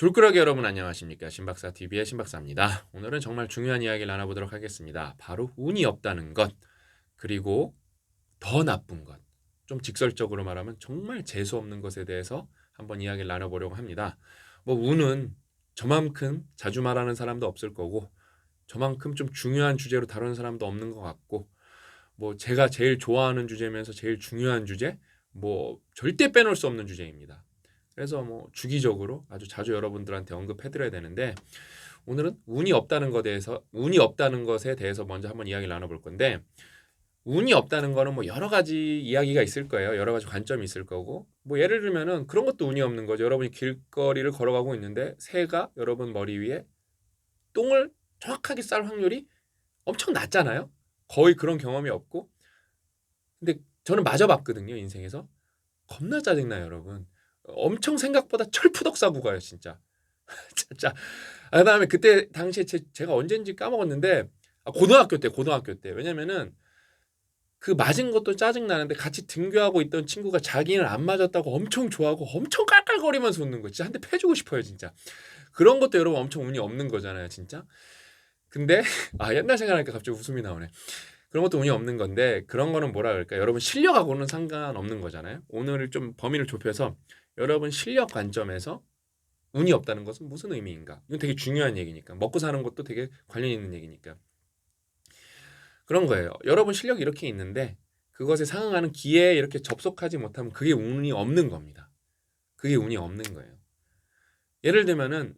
졸끄러기 여러분 안녕하십니까? 신박사TV의 신박사입니다. 오늘은 정말 중요한 이야기를 나눠보도록 하겠습니다. 바로 운이 없다는 것, 그리고 더 나쁜 것, 좀 직설적으로 말하면 정말 재수없는 것에 대해서 한번 이야기를 나눠보려고 합니다. 운은 저만큼 자주 말하는 사람도 없을 거고 저만큼 좀 중요한 주제로 다루는 사람도 없는 것 같고, 제가 제일 좋아하는 주제면서 제일 중요한 주제, 절대 빼놓을 수 없는 주제입니다. 그래서 주기적으로 아주 자주 여러분들한테 언급해드려야 되는데, 오늘은 운이 없다는 것에 대해서 먼저 한번 이야기를 나눠볼 건데, 운이 없다는 거는 여러 가지 이야기가 있을 거예요. 여러 가지 관점이 있을 거고, 예를 들면은 그런 것도 운이 없는 거죠. 여러분이 길거리를 걸어가고 있는데 새가 여러분 머리 위에 똥을 정확하게 쌀 확률이 엄청 낮잖아요. 거의 그런 경험이 없고, 근데 저는 맞아봤거든요, 인생에서. 겁나 짜증나요, 여러분. 엄청 생각보다 철푸덕 싸고 가요, 진짜. 진짜. 그다음에 그때 당시에 제가 언젠지 까먹었는데, 고등학교 때. 왜냐면은 그 맞은 것도 짜증 나는데 같이 등교하고 있던 친구가 자기는 안 맞았다고 엄청 좋아하고 엄청 깔깔거리면서 웃는 거. 진짜 한 대 패주고 싶어요, 진짜. 그런 것도 여러분 엄청 운이 없는 거잖아요, 진짜. 근데 옛날 생각하니까 갑자기 웃음이 나오네. 그런 것도 운이 없는 건데, 그런 거는 뭐라 그럴까? 여러분 실력하고는 상관없는 거잖아요. 오늘 좀 범위를 좁혀서 여러분 실력 관점에서 운이 없다는 것은 무슨 의미인가? 이건 되게 중요한 얘기니까. 먹고 사는 것도 되게 관련 있는 얘기니까. 그런 거예요. 여러분 실력이 이렇게 있는데 그것에 상응하는 기회에 이렇게 접속하지 못하면 그게 운이 없는 겁니다. 그게 운이 없는 거예요. 예를 들면은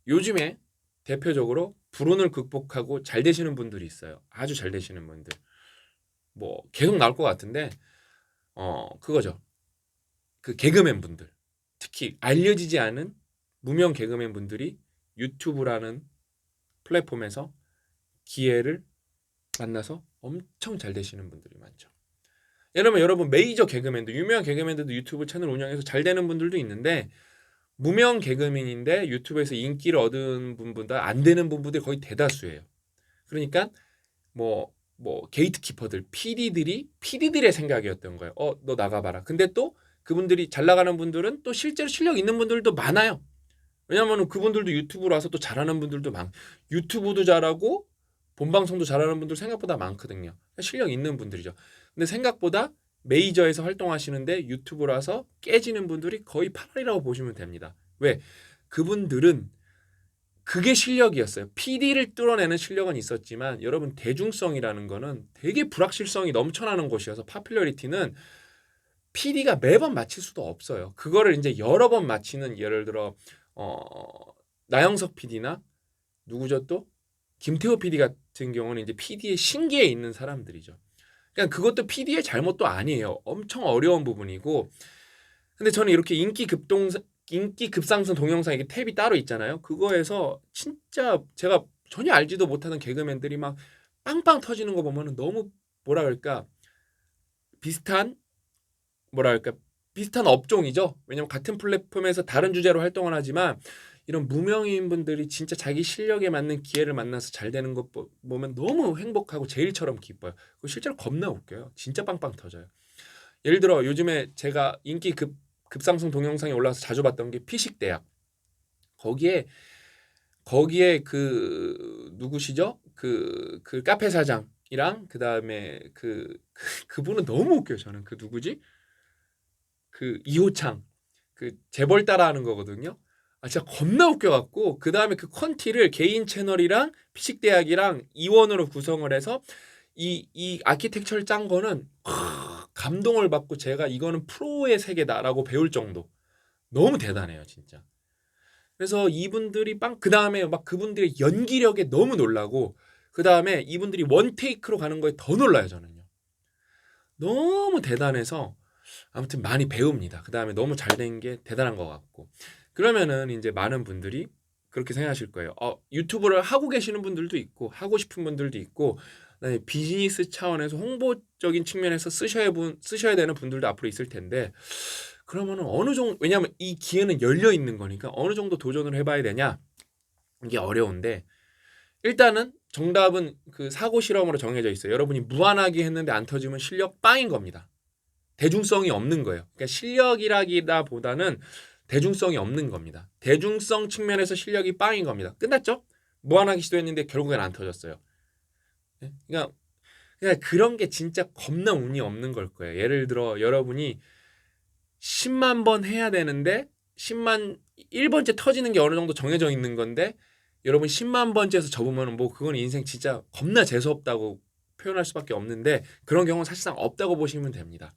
요즘에 대표적으로 불운을 극복하고 잘 되시는 분들이 있어요. 아주 잘 되시는 분들. 계속 나올 것 같은데 그거죠. 그 개그맨 분들. 특히 알려지지 않은 무명 개그맨 분들이 유튜브라는 플랫폼에서 기회를 만나서 엄청 잘 되시는 분들이 많죠. 예를 들면 여러분 메이저 개그맨들, 유명한 개그맨들도 유튜브 채널 운영해서 잘 되는 분들도 있는데, 무명 개그맨인데 유튜브에서 인기를 얻은 분보다 안 되는 분들이 거의 대다수예요. 그러니까 게이트키퍼들, PD들의 생각이었던 거예요. 너 나가봐라. 근데 또 그분들이 잘 나가는 분들은 또 실제로 실력 있는 분들도 많아요. 왜냐하면 그분들도 유튜브로 와서 또 잘하는 분들도 유튜브도 잘하고 본방송도 잘하는 분들 생각보다 많거든요. 실력 있는 분들이죠. 근데 생각보다 메이저에서 활동하시는데 유튜브로 와서 깨지는 분들이 거의 8割라고 보시면 됩니다. 왜? 그분들은 그게 실력이었어요. PD를 뚫어내는 실력은 있었지만 여러분 대중성이라는 거는 되게 불확실성이 넘쳐나는 곳이어서, 파퓰러리티는 PD가 매번 맞힐 수도 없어요. 그거를 이제 여러 번 맞히는, 예를 들어 나영석 PD나 누구죠 또? 김태호 PD 같은 경우는 이제 PD의 신기에 있는 사람들이죠. 그러니까 그것도 PD의 잘못도 아니에요. 엄청 어려운 부분이고. 근데 저는 이렇게 인기 급상승 동영상, 이게 탭이 따로 있잖아요. 그거에서 진짜 제가 전혀 알지도 못하는 개그맨들이 막 빵빵 터지는 거 보면은 너무 뭐라 그럴까? 비슷한 뭐라 그럴까? 비슷한 업종이죠. 왜냐면 같은 플랫폼에서 다른 주제로 활동을 하지만 이런 무명인 분들이 진짜 자기 실력에 맞는 기회를 만나서 잘 되는 것 보면 너무 행복하고 제일처럼 기뻐요. 그거 실제로 겁나 웃겨요. 진짜 빵빵 터져요. 예를 들어 요즘에 제가 급상승 동영상에 올라와서 자주 봤던 게 피식대학. 거기에 그 누구시죠? 그 카페 사장이랑 그다음에 그분은 너무 웃겨요. 저는 그 누구지? 그 이호창, 그 재벌 따라하는 거거든요. 진짜 겁나 웃겨갖고, 그 다음에 그 콘티를 개인 채널이랑 피식대학이랑 이원으로 구성을 해서 이 아키텍처를 짠 거는 감동을 받고, 제가 이거는 프로의 세계다라고 배울 정도. 너무 대단해요, 진짜. 그래서 이분들이 그 다음에 막 그분들의 연기력에 너무 놀라고, 그 다음에 이분들이 원테이크로 가는 거에 더 놀라요, 저는요. 너무 대단해서 아무튼 많이 배웁니다. 그 다음에 너무 잘 된 게 대단한 것 같고. 그러면은 이제 많은 분들이 그렇게 생각하실 거예요. 유튜브를 하고 계시는 분들도 있고, 하고 싶은 분들도 있고, 그다음에 비즈니스 차원에서 홍보적인 측면에서 쓰셔야 되는 분들도 앞으로 있을 텐데, 그러면은 어느 정도, 왜냐하면 이 기회는 열려 있는 거니까 어느 정도 도전을 해봐야 되냐, 이게 어려운데, 일단은 정답은 그 사고 실험으로 정해져 있어요. 여러분이 무한하게 했는데 안 터지면 실력 빵인 겁니다. 대중성이 없는 거예요. 그러니까 실력이라기보다는 대중성이 없는 겁니다. 대중성 측면에서 실력이 빵인 겁니다. 끝났죠? 무한하게 시도했는데 결국엔 안 터졌어요. 네? 그러니까 그런 게 진짜 겁나 운이 없는 걸 거예요. 예를 들어 여러분이 10만 번 해야 되는데 10만 1번째 터지는 게 어느 정도 정해져 있는 건데 여러분 10만 번째에서 접으면 뭐 그건 인생 진짜 겁나 재수없다고 표현할 수밖에 없는데 그런 경우는 사실상 없다고 보시면 됩니다.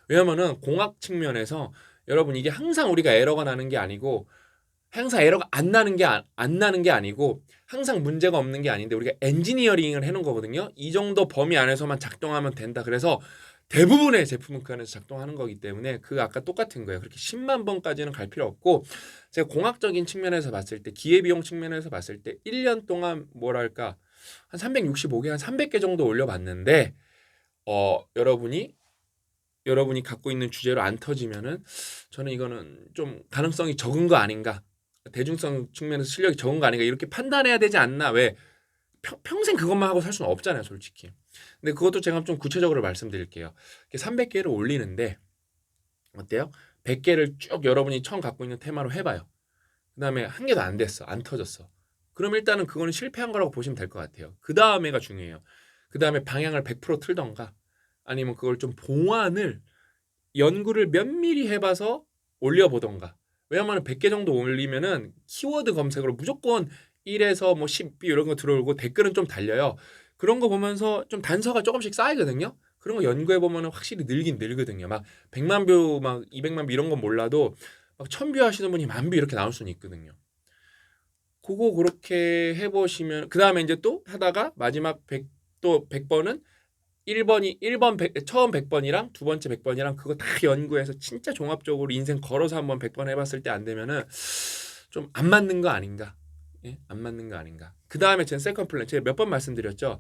왜냐면은 공학 측면에서 여러분 이게 항상 우리가 에러가 나는 게 아니고 항상 에러가 안 나는 게 아니고 항상 문제가 없는 게 아닌데 우리가 엔지니어링을 해놓은 거거든요. 이 정도 범위 안에서만 작동하면 된다. 그래서 대부분의 제품은 그 안에서 작동하는 거기 때문에 그 아까 똑같은 거예요. 그렇게 10만 번까지는 갈 필요 없고 제가 공학적인 측면에서 봤을 때 기회비용 측면에서 봤을 때 1년 동안 뭐랄까 한 365개 한 300개 정도 올려봤는데 여러분이 갖고 있는 주제로 안 터지면은 저는 이거는 좀 가능성이 적은 거 아닌가 대중성 측면에서 실력이 적은 거 아닌가 이렇게 판단해야 되지 않나 왜 평생 그것만 하고 살 수는 없잖아요 솔직히. 근데 그것도 제가 좀 구체적으로 말씀드릴게요. 300개를 올리는데 어때요? 100개를 쭉 여러분이 처음 갖고 있는 테마로 해봐요. 그 다음에 한 개도 안 됐어 안 터졌어. 그럼 일단은 그거는 실패한 거라고 보시면 될 것 같아요. 그 다음에가 중요해요. 그 다음에 방향을 100% 틀던가 아니면 그걸 좀 봉안을 연구를 면밀히 해봐서 올려보던가. 왜냐면 100개 정도 올리면은 키워드 검색으로 무조건 1에서 뭐 10 이런 거 들어오고 댓글은 좀 달려요. 그런 거 보면서 좀 단서가 조금씩 쌓이거든요. 그런 거 연구해 보면은 확실히 늘긴 늘거든요. 막 100만 뷰, 막 200만 뷰 이런 건 몰라도 막 1000뷰 하시는 분이 10,000뷰 이렇게 나올 수는 있거든요. 그거 그렇게 해보시면 그 다음에 이제 또 하다가 마지막 100, 또 100번은 1번 처음 100번이랑 두 번째 100번이랑 그거 다 연구해서 진짜 종합적으로 인생 걸어서 한번 100번 해봤을 때 안 되면은 좀 안 맞는 거 아닌가? 예? 안 맞는 거 아닌가? 그 다음에 제 세컨 플랜 제가 몇 번 말씀드렸죠.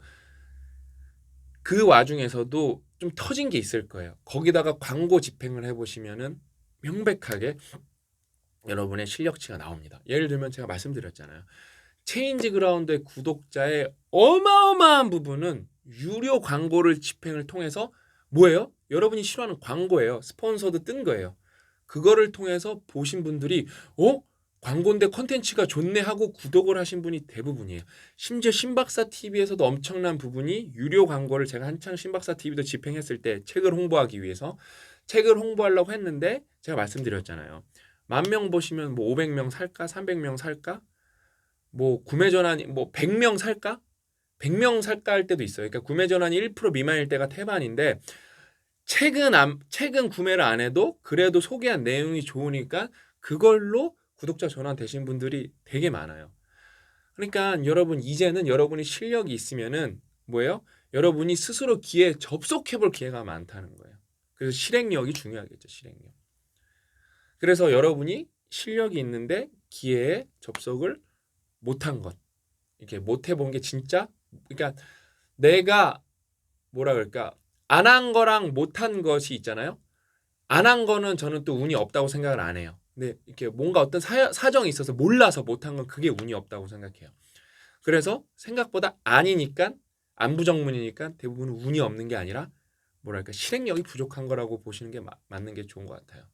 그 와중에서도 좀 터진 게 있을 거예요. 거기다가 광고 집행을 해보시면은 명백하게 여러분의 실력치가 나옵니다. 예를 들면 제가 말씀드렸잖아요. 체인지 그라운드의 구독자의 어마어마한 부분은 유료 광고를 집행을 통해서 뭐예요? 여러분이 싫어하는 광고예요. 스폰서드 뜬 거예요. 그거를 통해서 보신 분들이 광고인데 컨텐츠가 좋네 하고 구독을 하신 분이 대부분이에요. 심지어 신박사 TV에서도 엄청난 부분이 유료 광고를 제가 한창 신박사 TV도 집행했을 때 책을 홍보하기 위해서 책을 홍보하려고 했는데 제가 말씀드렸잖아요. 10,000명 보시면 뭐 500명 살까? 300명 살까? 뭐 구매 전환이 뭐 100명 살까? 100명 살까 할 때도 있어요. 그러니까 구매 전환이 1% 미만일 때가 태반인데 책은 구매를 안 해도 그래도 소개한 내용이 좋으니까 그걸로 구독자 전환 되신 분들이 되게 많아요. 그러니까 여러분 이제는 여러분이 실력이 있으면은 뭐예요? 여러분이 스스로 기회에 접속해 볼 기회가 많다는 거예요. 그래서 실행력이 중요하겠죠, 실행력. 그래서 여러분이 실력이 있는데 기회에 접속을 못한 것. 이렇게 못 해본 게 진짜 그러니까 내가 뭐라 그럴까 안 한 거랑 못한 것이 있잖아요. 안 한 거는 저는 또 운이 없다고 생각을 안 해요. 근데 이렇게 뭔가 어떤 사정이 있어서 몰라서 못한 건 그게 운이 없다고 생각해요. 그래서 생각보다 아니니까 안부정문이니까 대부분 운이 없는 게 아니라 뭐랄까 실행력이 부족한 거라고 보시는 게 맞는 게 좋은 것 같아요.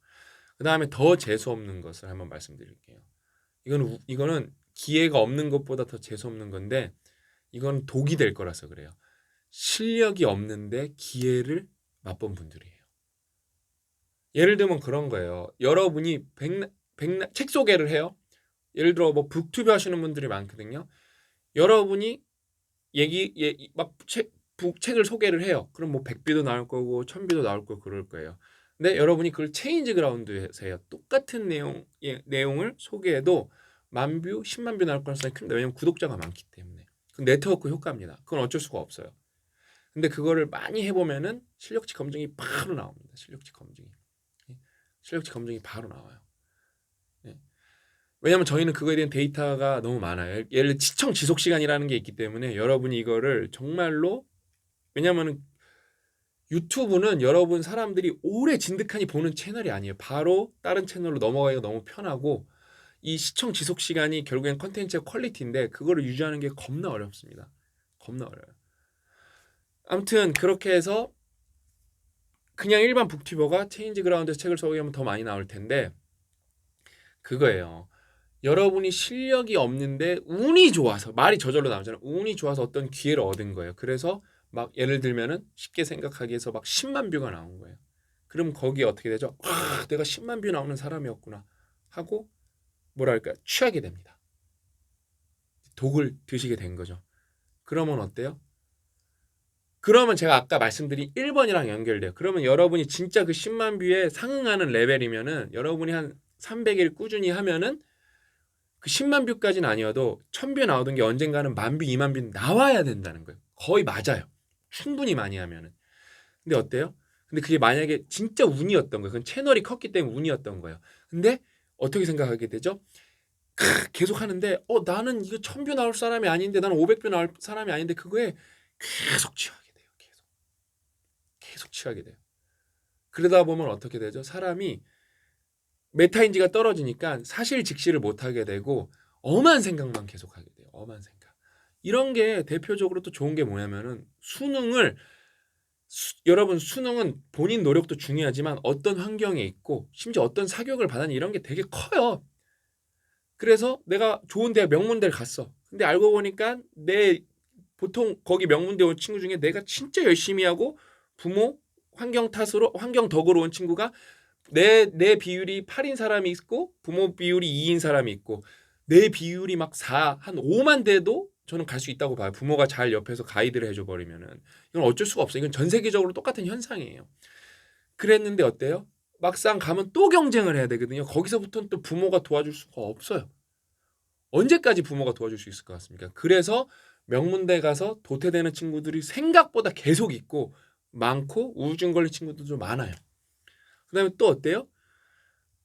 그 다음에 더 재수 없는 것을 한번 말씀드릴게요. 이거는 기회가 없는 것보다 더 재수 없는 건데 이건 독이 될 거라서 그래요. 실력이 없는데 기회를 맛본 분들이에요. 예를 들면 그런 거예요. 여러분이 책 소개를 해요. 예를 들어 뭐 북튜브 하시는 분들이 많거든요. 여러분이 책을 소개를 해요. 그럼 뭐 100비도 나올 거고 1000비도 나올 거고 그럴 거예요. 근데 여러분이 그걸 체인지 그라운드에서 해요. 똑같은 내용을 소개해도 10,000뷰, 10만 뷰 나올 가능성이 큽니다. 왜냐면 구독자가 많기 때문에. 그 네트워크 효과입니다. 그건 어쩔 수가 없어요. 근데 그거를 많이 해보면은 실력치 검증이 바로 나옵니다. 실력치 검증이 바로 나와요. 예. 왜냐면 저희는 그거에 대한 데이터가 너무 많아요. 예를 들어 시청 지속 시간이라는 게 있기 때문에 여러분이 이거를 정말로 왜냐면은 유튜브는 여러분 사람들이 오래 진득하니 보는 채널이 아니에요. 바로 다른 채널로 넘어가기가 너무 편하고 이 시청 지속 시간이 결국엔 컨텐츠의 퀄리티인데 그거를 유지하는 게 겁나 어렵습니다. 겁나 어려워요. 아무튼 그렇게 해서 그냥 일반 북튜버가 체인지 그라운드에서 책을 소개하면 더 많이 나올 텐데 그거예요. 여러분이 실력이 없는데 운이 좋아서, 말이 저절로 나오잖아요. 운이 좋아서 어떤 기회를 얻은 거예요. 그래서 막 예를 들면은 쉽게 생각하기 위해서 막 10만 뷰가 나온 거예요. 그럼 거기에 어떻게 되죠? 아, 내가 10만 뷰 나오는 사람이었구나 하고 뭐랄까 취하게 됩니다. 독을 드시게 된 거죠. 그러면 어때요? 그러면 제가 아까 말씀드린 1번이랑 연결돼요. 그러면 여러분이 진짜 그 10만 뷰에 상응하는 레벨이면은 여러분이 한 300일 꾸준히 하면은 그 10만 뷰까지는 아니어도 1000뷰 나오던 게 언젠가는 10,000뷰, 20,000뷰 나와야 된다는 거예요. 거의 맞아요. 충분히 많이 하면은. 근데 어때요? 근데 그게 만약에 진짜 운이었던 거예요. 그건 채널이 컸기 때문에 운이었던 거예요. 근데 어떻게 생각하게 되죠? 계속 하는데 나는 이거 1000뷰 나올 사람이 아닌데, 나는 500뷰 나올 사람이 아닌데, 그거에 계속 취하게 돼요. 계속 취하게 돼요. 그러다 보면 어떻게 되죠? 사람이 메타인지가 떨어지니까 사실 직시를 못하게 되고 엄한 생각만 계속하게 돼요. 엄한 생각. 이런 게 대표적으로 또 좋은 게 뭐냐면은 여러분 수능은 본인 노력도 중요하지만 어떤 환경에 있고 심지어 어떤 사교육을 받았니 이런 게 되게 커요. 그래서 내가 좋은 대학 명문대를 갔어. 근데 알고 보니까 보통 거기 명문대 온 친구 중에 내가 진짜 열심히 하고 부모 환경 덕으로 온 친구가 내 비율이 8인 사람이 있고 부모 비율이 2인 사람이 있고 내 비율이 막 4, 한 5만 돼도 저는 갈 수 있다고 봐요. 부모가 잘 옆에서 가이드를 해줘 버리면은. 이건 어쩔 수가 없어요. 이건 전 세계적으로 똑같은 현상이에요. 그랬는데 어때요? 막상 가면 또 경쟁을 해야 되거든요. 거기서부터는 또 부모가 도와줄 수가 없어요. 언제까지 부모가 도와줄 수 있을 것 같습니까? 그래서 명문대 가서 도태되는 친구들이 생각보다 계속 있고 많고 우울증 걸린 친구들도 많아요. 그다음에 또 어때요?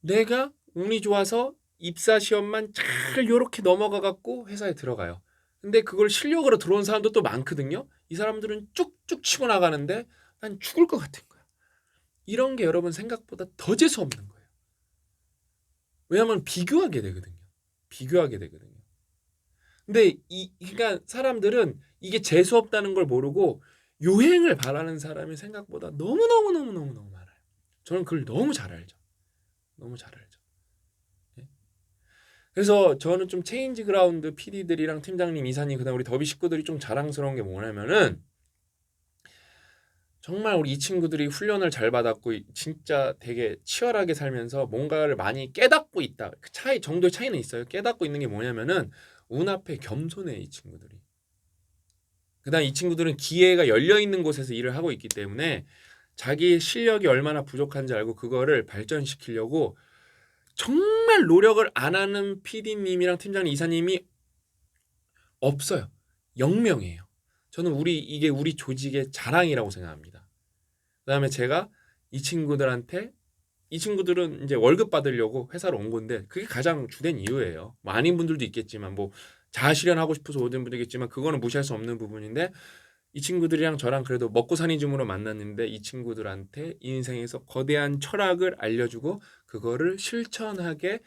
내가 운이 좋아서 입사 시험만 잘 요렇게 넘어가 갖고 회사에 들어가요. 근데 그걸 실력으로 들어온 사람도 또 많거든요. 이 사람들은 쭉쭉 치고 나가는데 난 죽을 것 같은 거야. 이런 게 여러분 생각보다 더 재수 없는 거예요. 왜냐하면 비교하게 되거든요. 비교하게 되거든요. 근데 그러니까 사람들은 이게 재수 없다는 걸 모르고 요행을 바라는 사람이 생각보다 너무너무너무너무너무 많아요. 저는 그걸 너무 잘 알죠. 너무 잘 알죠. 네? 그래서 저는 좀 체인지 그라운드 PD들이랑 팀장님, 이사님, 그다음 우리 더비 식구들이 좀 자랑스러운 게 뭐냐면은 정말 우리 이 친구들이 훈련을 잘 받았고 진짜 되게 치열하게 살면서 뭔가를 많이 깨닫고 있다. 그 정도의 차이는 있어요. 깨닫고 있는 게 뭐냐면은 운 앞에 겸손해, 이 친구들이. 그다음 이 친구들은 기회가 열려 있는 곳에서 일을 하고 있기 때문에 자기 실력이 얼마나 부족한지 알고 그거를 발전시키려고 정말 노력을 안 하는 PD님이랑 팀장님, 이사님이 없어요. 0명이에요. 저는 이게 우리 조직의 자랑이라고 생각합니다. 그다음에 제가 이 친구들은 이제 월급 받으려고 회사로 온 건데 그게 가장 주된 이유예요. 뭐 아닌 분들도 있겠지만 뭐 자아 실현하고 싶어서 오는 분도 있겠지만 그거는 무시할 수 없는 부분인데 이 친구들이랑 저랑 그래도 먹고 사는 줌으로 만났는데 이 친구들한테 인생에서 거대한 철학을 알려주고 그거를 실천하게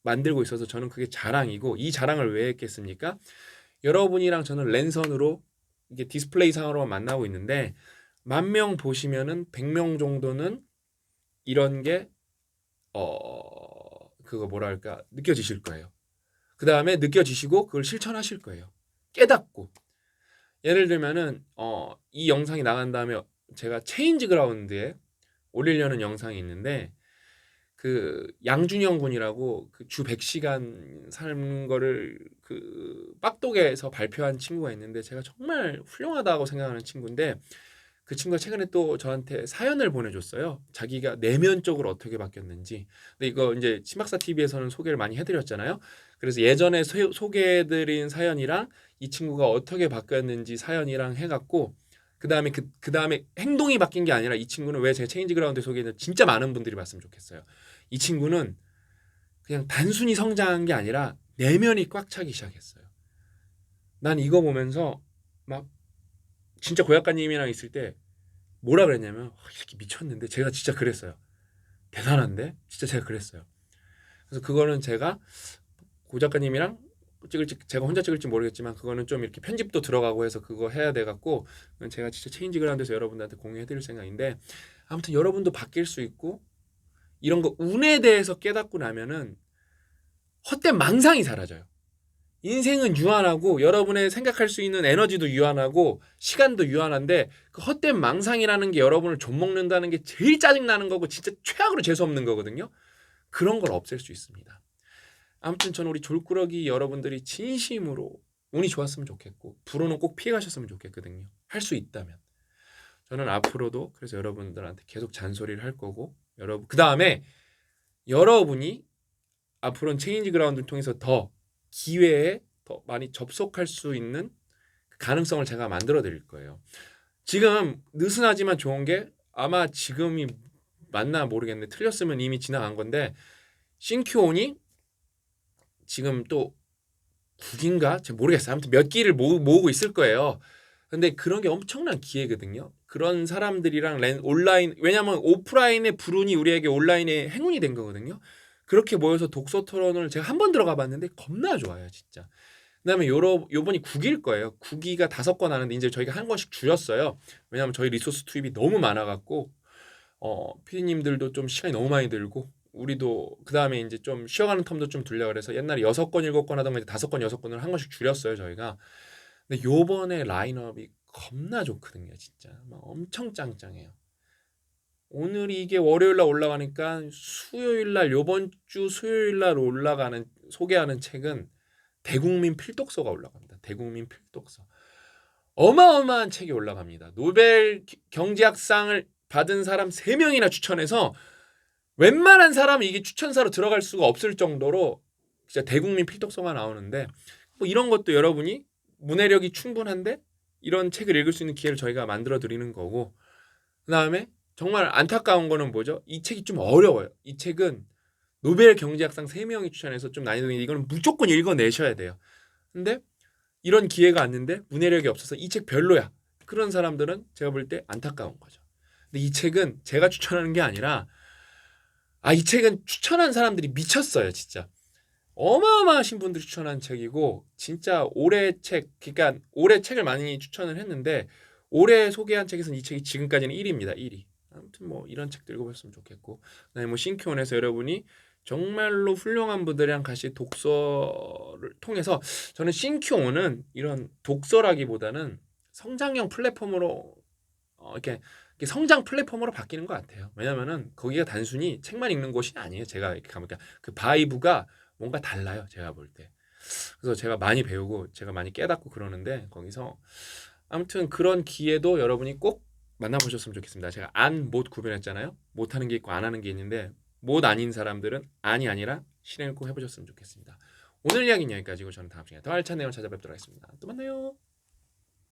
만들고 있어서 저는 그게 자랑이고, 이 자랑을 왜 했겠습니까? 여러분이랑 저는 랜선으로 이게 디스플레이 상으로만 만나고 있는데 10,000명 보시면은 100명 정도는 이런 게 그거 뭐랄까 느껴지실 거예요. 그 다음에 느껴지시고 그걸 실천하실 거예요. 깨닫고. 예를 들면은 이 영상이 나간 다음에 제가 체인지 그라운드에 올리려는 영상이 있는데 그 양준영 군이라고 그 주 100시간 사는 거를 그 빡독에서 발표한 친구가 있는데 제가 정말 훌륭하다고 생각하는 친구인데 그 친구가 최근에 또 저한테 사연을 보내줬어요. 자기가 내면적으로 어떻게 바뀌었는지. 근데 이거 이제 신박사 TV에서는 소개를 많이 해드렸잖아요. 그래서 예전에 소개해드린 사연이랑 이 친구가 어떻게 바뀌었는지 사연이랑 해갖고 그 다음에 행동이 바뀐 게 아니라 이 친구는 왜 제가 체인지 그라운드 소개했는지 진짜 많은 분들이 봤으면 좋겠어요. 이 친구는 그냥 단순히 성장한 게 아니라 내면이 꽉 차기 시작했어요. 난 이거 보면서 막 진짜 고약가님이랑 있을 때 뭐라 그랬냐면 이렇게 미쳤는데 제가 진짜 그랬어요. 대단한데? 진짜 제가 그랬어요. 그래서 그거는 제가 고 작가님이랑 제가 혼자 찍을지 모르겠지만 그거는 좀 이렇게 편집도 들어가고 해서 그거 해야 돼 갖고 제가 진짜 체인지 그라운드에서 여러분들한테 공유해 드릴 생각인데, 아무튼 여러분도 바뀔 수 있고 이런 거 운에 대해서 깨닫고 나면은 헛된 망상이 사라져요. 인생은 유한하고 여러분의 생각할 수 있는 에너지도 유한하고 시간도 유한한데 그 헛된 망상이라는 게 여러분을 좀먹는다는 게 제일 짜증나는 거고 진짜 최악으로 재수없는 거거든요. 그런 걸 없앨 수 있습니다. 아무튼 저는 우리 졸꾸러기 여러분들이 진심으로 운이 좋았으면 좋겠고 불운은 꼭 피해 가셨으면 좋겠거든요. 할 수 있다면. 저는 앞으로도 그래서 여러분들한테 계속 잔소리를 할 거고 여러분 그다음에 여러분이 앞으로는 체인지 그라운드를 통해서 더 기회에 더 많이 접속할 수 있는 가능성을 제가 만들어 드릴 거예요. 지금 느슨하지만 좋은 게 아마 지금이 맞나 모르겠는데 틀렸으면 이미 지나간 건데 싱큐온이 지금 또 9기인가? 제가 모르겠어요. 아무튼 몇 기를 모으고 있을 거예요. 근데 그런 게 엄청난 기회거든요. 그런 사람들이랑 온라인 왜냐하면 오프라인의 불운이 우리에게 온라인의 행운이 된 거거든요. 그렇게 모여서 독서 토론을 제가 한 번 들어가 봤는데 겁나 좋아요, 진짜. 그다음에 요번이 9기일 거예요. 9기가 5건 하는데 이제 저희가 한 건씩 줄였어요. 왜냐하면 저희 리소스 투입이 너무 많아갖고 피디님들도 좀 시간이 너무 많이 들고 우리도 그다음에 이제 좀 쉬어가는 텀도 좀 두려고 그래서 옛날에 6건 7건 하던 거 이제 5건 6건을 한 건씩 줄였어요, 저희가. 근데 요번에 라인업이 겁나 좋거든요, 진짜. 막 엄청 짱짱해요. 오늘이 이게 월요일 날 올라가니까 수요일 날 요번 주 수요일 날 올라가는 소개하는 책은 대국민 필독서가 올라갑니다. 대국민 필독서. 어마어마한 책이 올라갑니다. 노벨 경제학상을 받은 사람 3명이나 추천해서 웬만한 사람이 이게 추천사로 들어갈 수가 없을 정도로 진짜 대국민 필독서가 나오는데 뭐 이런 것도 여러분이 문해력이 충분한데 이런 책을 읽을 수 있는 기회를 저희가 만들어 드리는 거고 그다음에 정말 안타까운 거는 뭐죠? 이 책이 좀 어려워요. 이 책은 노벨 경제학상 3명이 추천해서 좀 난이도인데 이거는 무조건 읽어내셔야 돼요. 근데 이런 기회가 왔는데 문해력이 없어서 이 책 별로야. 그런 사람들은 제가 볼 때 안타까운 거죠. 근데 이 책은 제가 추천하는 게 아니라 이 책은 추천한 사람들이 미쳤어요, 진짜. 어마어마하신 분들이 추천한 책이고 진짜 올해 책, 그러니까 올해 책을 많이 추천을 했는데 올해 소개한 책에서는 이 책이 지금까지는 1위입니다. 1위. 아무튼 뭐 이런 책도 읽어봤으면 좋겠고 그다음에 뭐 싱큐온에서 여러분이 정말로 훌륭한 분들이랑 같이 독서를 통해서 저는 싱큐온은 이런 독서라기보다는 성장형 플랫폼으로 이렇게 성장 플랫폼으로 바뀌는 것 같아요. 왜냐면은 거기가 단순히 책만 읽는 곳이 아니에요. 제가 이렇게 가보니까 그 바이브가 뭔가 달라요. 제가 볼 때. 그래서 제가 많이 배우고 제가 많이 깨닫고 그러는데 거기서 아무튼 그런 기회도 여러분이 꼭 만나보셨으면 좋겠습니다. 제가 안, 못 구별했잖아요. 못하는 게 있고 안 하는 게 있는데 못 아닌 사람들은 안이 아니라 실행을 꼭 해보셨으면 좋겠습니다. 오늘 이야기는 여기까지고 저는 다음 시간에 더 알찬 내용 찾아뵙도록 하겠습니다. 또 만나요.